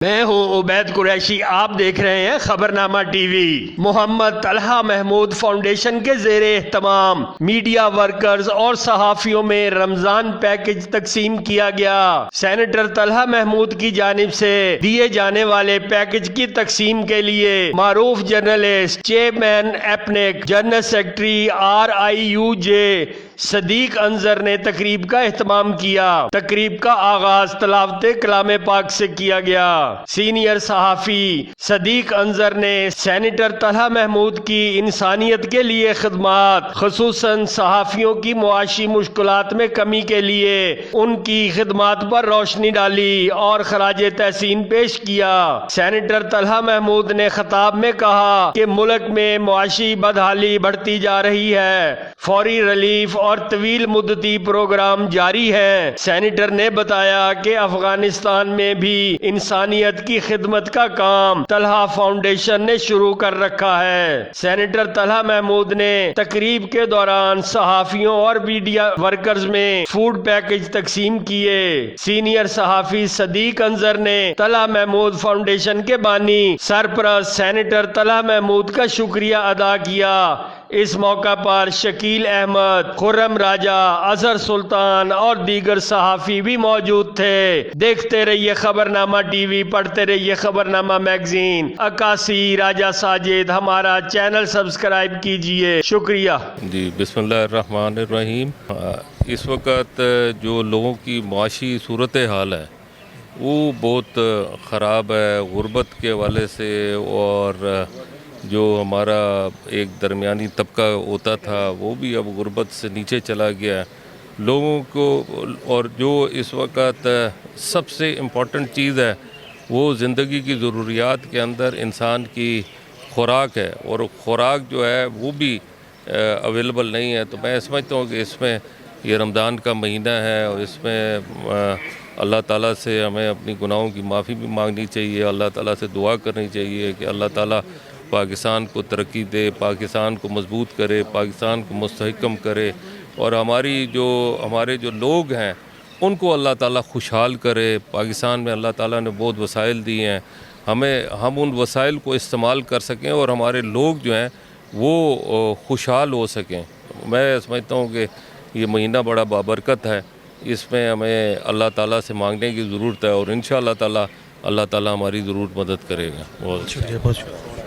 میں ہوں عبید قریشی، آپ دیکھ رہے ہیں خبرنامہ ٹی وی۔ محمد طلحہ محمود فاؤنڈیشن کے زیر اہتمام میڈیا ورکرز اور صحافیوں میں رمضان پیکج تقسیم کیا گیا۔ سینیٹر طلحہ محمود کی جانب سے دیے جانے والے پیکج کی تقسیم کے لیے معروف journalist, chairman APNEC, general secretary RIUJ Siddique Anzar نے تقریب کا اہتمام کیا۔ تقریب کا آغاز تلاوت کلام پاک سے کیا گیا۔ سینئر صحافی صدیق انظر نے سینیٹر طلحہ محمود کی انسانیت کے لیے خدمات، خصوصاً صحافیوں کی معاشی مشکلات میں کمی کے لیے ان کی خدمات پر روشنی ڈالی اور خراج تحسین پیش کیا۔ سینیٹر طلحہ محمود نے خطاب میں کہا کہ ملک میں معاشی بدحالی بڑھتی جا رہی ہے، فوری ریلیف اور طویل مدتی پروگرام جاری ہیں۔ سینیٹر نے بتایا کہ افغانستان میں بھی انسانیت کی خدمت کا کام طلحہ فاؤنڈیشن نے شروع کر رکھا ہے۔ سینیٹر طلحہ محمود نے تقریب کے دوران صحافیوں اور میڈیا ورکرز میں فوڈ پیکج تقسیم کیے۔ سینئر صحافی صدیق انظر نے طلحہ محمود فاؤنڈیشن کے بانی سرپرست سینیٹر طلحہ محمود کا شکریہ ادا کیا۔ اس موقع پر شکیل احمد، خرم راجہ، اظہر سلطان اور دیگر صحافی بھی موجود تھے۔ دیکھتے رہیے خبرنامہ ٹی وی، پڑھتے رہیے خبرنامہ میگزین۔ 81 راجہ ساجد، ہمارا چینل سبسکرائب کیجئے۔ شکریہ۔ جی، بسم اللہ الرحمن الرحیم۔ اس وقت جو لوگوں کی معاشی صورتحال ہے وہ بہت خراب ہے، غربت کے حوالے سے، اور جو ہمارا ایک درمیانی طبقہ ہوتا تھا وہ بھی اب غربت سے نیچے چلا گیا ہے لوگوں کو۔ اور جو اس وقت سب سے امپورٹنٹ چیز ہے وہ زندگی کی ضروریات کے اندر انسان کی خوراک ہے، اور خوراک جو ہے وہ بھی اویلیبل نہیں ہے۔ تو میں سمجھتا ہوں کہ اس میں یہ رمضان کا مہینہ ہے، اور اس میں اللہ تعالیٰ سے ہمیں اپنی گناہوں کی معافی بھی مانگنی چاہیے، اللہ تعالیٰ سے دعا کرنی چاہیے کہ اللہ تعالیٰ پاکستان کو ترقی دے، پاکستان کو مضبوط کرے، پاکستان کو مستحکم کرے، اور ہمارے جو لوگ ہیں ان کو اللہ تعالیٰ خوشحال کرے۔ پاکستان میں اللہ تعالیٰ نے بہت وسائل دیے ہیں، ہم ان وسائل کو استعمال کر سکیں اور ہمارے لوگ جو ہیں وہ خوشحال ہو سکیں۔ میں سمجھتا ہوں کہ یہ مہینہ بڑا بابرکت ہے، اس میں ہمیں اللہ تعالیٰ سے مانگنے کی ضرورت ہے، اور انشاءاللہ تعالیٰ اللہ تعالیٰ ہماری ضرور مدد کرے گا۔ بہت شکریہ، بہت شکریہ۔